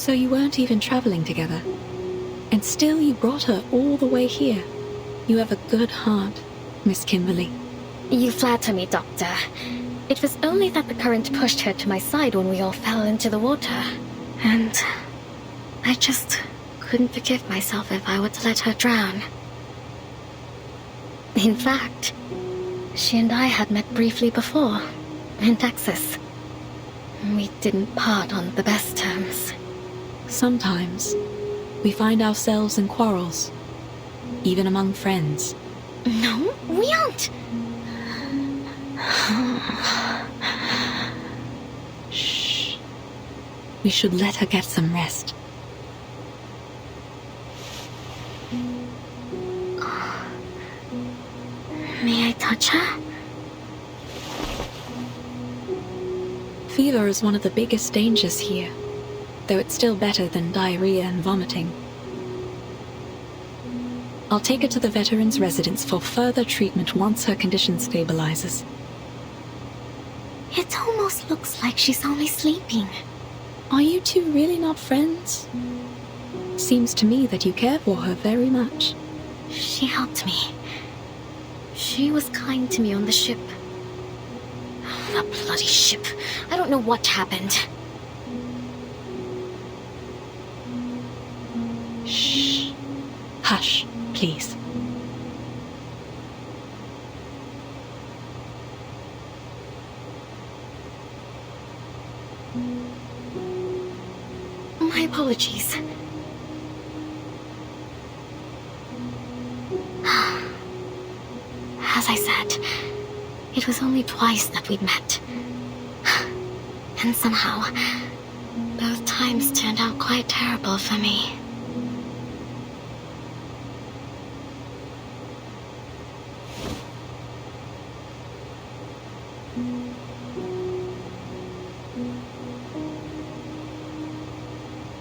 So you weren't even traveling together. And still you brought her all the way here. You have a good heart, Miss Kimberly. You flatter me, Doctor. It was only that the current pushed her to my side when we all fell into the water. And I just couldn't forgive myself if I were to let her drown. In fact, she and I had met briefly before, in Texas. We didn't part on the best terms. Sometimes we find ourselves in quarrels, even among friends. No, we aren't. Shh. We should let her get some rest. May I touch her? Fever is one of the biggest dangers here, though it's still better than diarrhea and vomiting. I'll take her to the veterans' residence for further treatment once her condition stabilizes. It almost looks like she's only sleeping. Are you two really not friends? Seems to me that you care for her very much. She helped me. She was kind to me on the ship. The bloody ship. I don't know what happened. Shh. Hush, please. My apologies. As I said, it was only twice that we'd met. And somehow, both times turned out quite terrible for me.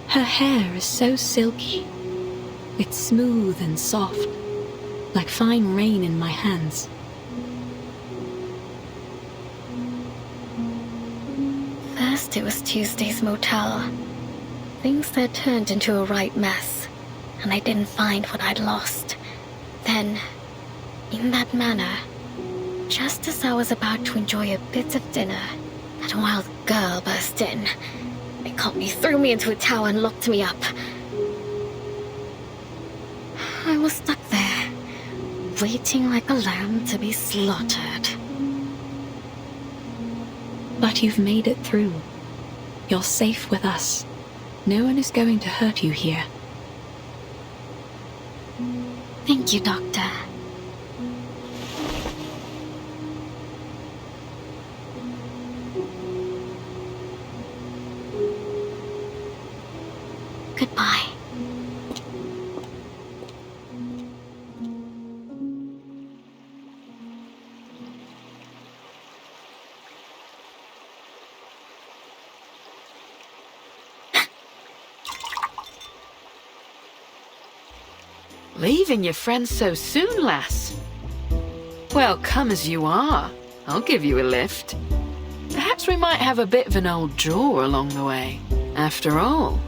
Her hair is so silky. It's smooth and soft, like fine rain in my hands. First it was Tuesday's motel. Things there turned into a right mess, and I didn't find what I'd lost. Then, in that manner, just as I was about to enjoy a bit of dinner, that wild girl burst in. They caught me, threw me into a tower, and locked me up. I was stuck there, waiting like a lamb to be slaughtered. But you've made it through. You're safe with us. No one is going to hurt you here. Thank you, Doctor. Goodbye. Leaving your friends so soon, lass? Well, come as you are. I'll give you a lift. Perhaps we might have a bit of an old jaw along the way. After all,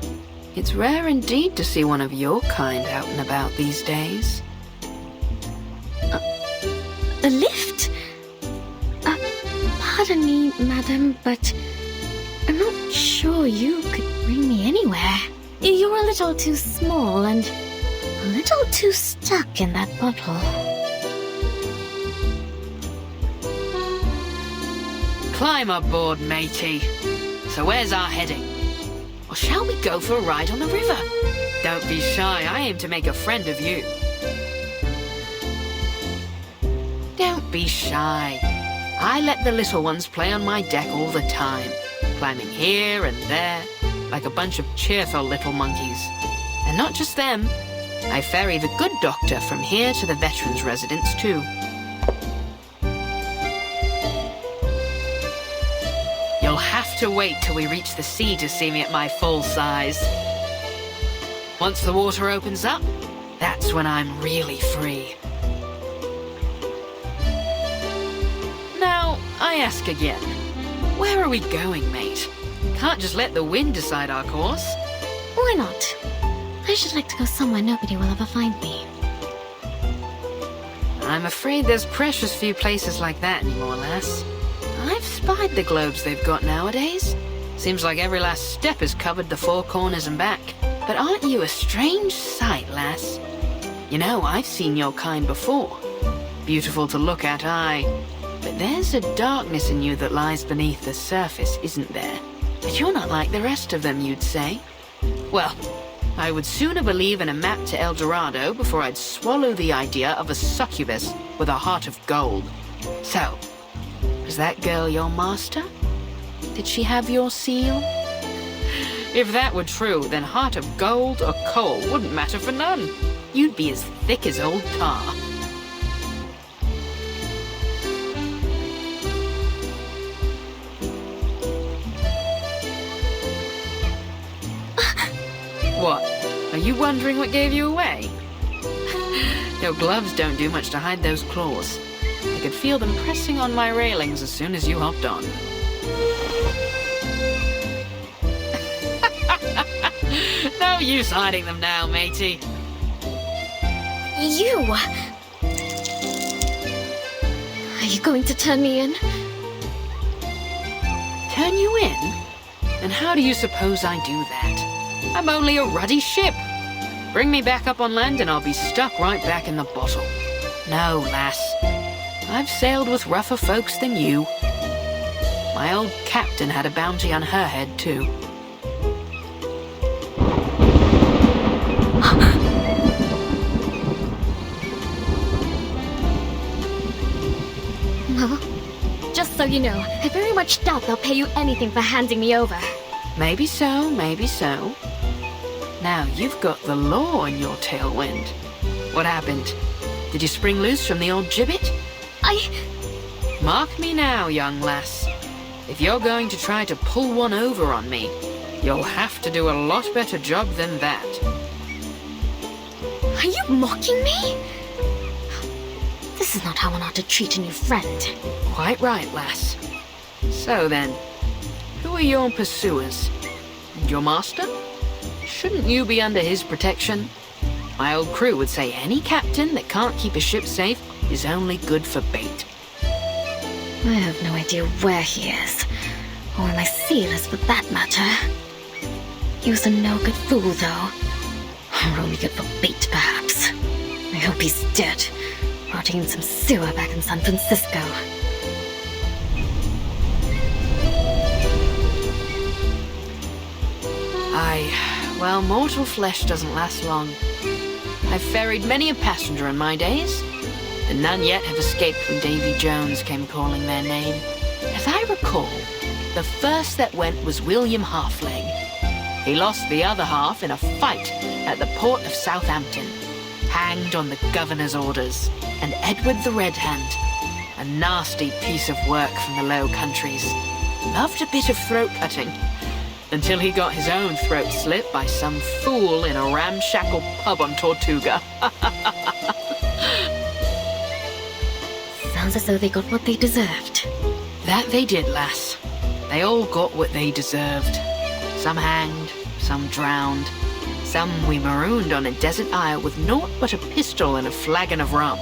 it's rare indeed to see one of your kind out and about these days. A lift? Pardon me, madam, but I'm not sure you could bring me anywhere. You're a little too small and a little too stuck in that bottle. Climb aboard, matey. So where's our heading? Or shall we go for a ride on the river? Don't be shy, I aim to make a friend of you. Don't be shy. I let the little ones play on my deck all the time, climbing here and there, like a bunch of cheerful little monkeys. And not just them. I ferry the good doctor from here to the veterans' residence, too. You'll have to wait till we reach the sea to see me at my full size. Once the water opens up, that's when I'm really free. Now, I ask again, where are we going, mate? Can't just let the wind decide our course. Why not? I should like to go somewhere nobody will ever find me. I'm afraid there's precious few places like that anymore, lass. I've spied the globes they've got nowadays. Seems like every last step is covered the four corners and back. But aren't you a strange sight, lass? You know, I've seen your kind before. Beautiful to look at, aye. But there's a darkness in you that lies beneath the surface, isn't there? But you're not like the rest of them, you'd say. Well, I would sooner believe in a map to El Dorado before I'd swallow the idea of a succubus with a heart of gold. So, was that girl your master? Did she have your seal? If that were true, then heart of gold or coal wouldn't matter for none. You'd be as thick as old tar. What? Are you wondering what gave you away? Your gloves don't do much to hide those claws. I could feel them pressing on my railings as soon as you hopped on. No use hiding them now, matey. You! Are you going to turn me in? Turn you in? And how do you suppose I do that? I'm only a ruddy ship. Bring me back up on land and I'll be stuck right back in the bottle. No, lass. I've sailed with rougher folks than you. My old captain had a bounty on her head, too. Well, just so you know, I very much doubt they'll pay you anything for handing me over. Maybe so, maybe so. Now, you've got the law in your tailwind. What happened? Did you spring loose from the old gibbet? Mark me now, young lass. If you're going to try to pull one over on me, you'll have to do a lot better job than that. Are you mocking me? This is not how one ought to treat a new friend. Quite right, lass. So then, who are your pursuers? And your master? Shouldn't you be under his protection? My old crew would say any captain that can't keep a ship safe is only good for bait. I have no idea where he is, or where my seal is for that matter. He was a no-good fool, though. Or only good for bait, perhaps. I hope he's dead, rotting in some sewer back in San Francisco. Well, mortal flesh doesn't last long. I've ferried many a passenger in my days, and none yet have escaped when Davy Jones came calling their name. As I recall, the first that went was William Halfleg. He lost the other half in a fight at the port of Southampton, hanged on the governor's orders. And Edward the Red Hand, a nasty piece of work from the Low Countries, loved a bit of throat cutting, until he got his own throat slit by some fool in a ramshackle pub on Tortuga. Sounds as though they got what they deserved. That they did, lass. They all got what they deserved. Some hanged, some drowned, some we marooned on a desert isle with naught but a pistol and a flagon of rum.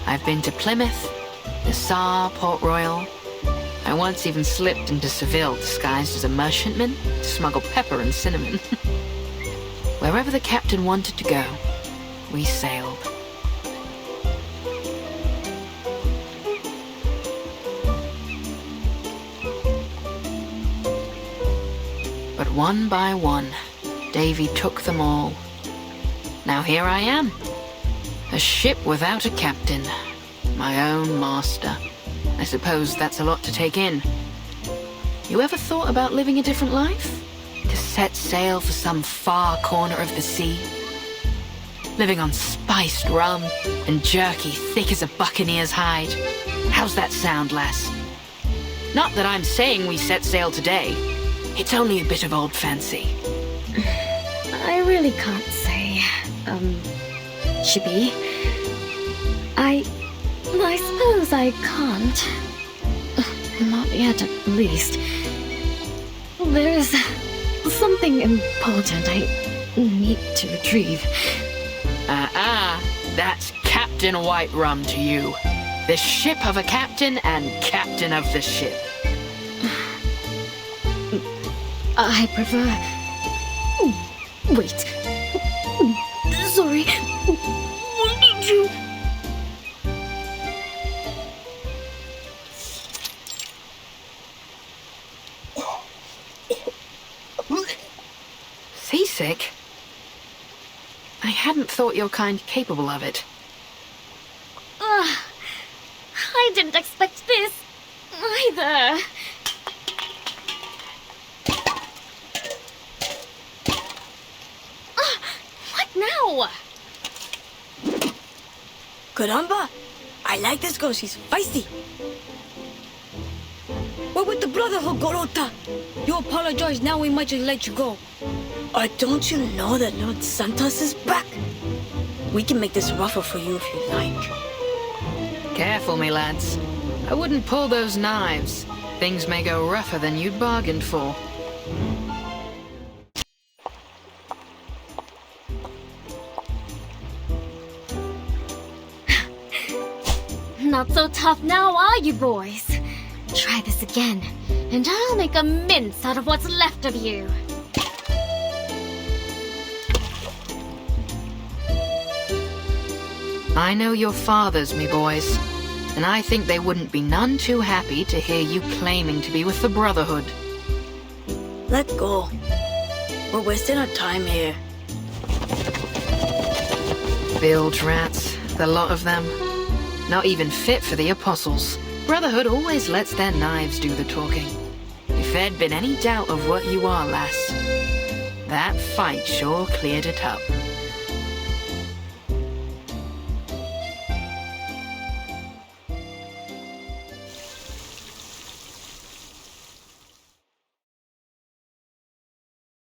I've been to Plymouth, Nassau, Port Royal. I once even slipped into Seville disguised as a merchantman to smuggle pepper and cinnamon. Wherever the captain wanted to go, we sailed. But one by one, Davy took them all. Now here I am, a ship without a captain, my own master. I suppose that's a lot to take in. You ever thought about living a different life? To set sail for some far corner of the sea? Living on spiced rum and jerky thick as a buccaneer's hide. How's that sound, lass? Not that I'm saying we set sail today. It's only a bit of old fancy. I really can't say, Chibi. I suppose I can't. Not yet, at least. There's something important I need to retrieve. That's Captain Whiterum to you. The ship of a captain and captain of the ship. I prefer... Wait. Sorry. What did you... Seasick? I hadn't thought your kind capable of it. I didn't expect this either. What now? Caramba! I like this girl, she's feisty. We're with the Brotherhood, Gorota. You apologize, now we might just let you go. Or don't you know that Lord Santos is back? We can make this rougher for you if you like. Careful, me lads. I wouldn't pull those knives. Things may go rougher than you'd bargained for. Not so tough now, are you, boys? Try this again, and I'll make a mince out of what's left of you. I know your fathers, me boys, and I think they wouldn't be none too happy to hear you claiming to be with the Brotherhood. Let go. We're wasting our time here. Bilge rats, the lot of them. Not even fit for the apostles. Brotherhood always lets their knives do the talking. If there'd been any doubt of what you are, lass, that fight sure cleared it up.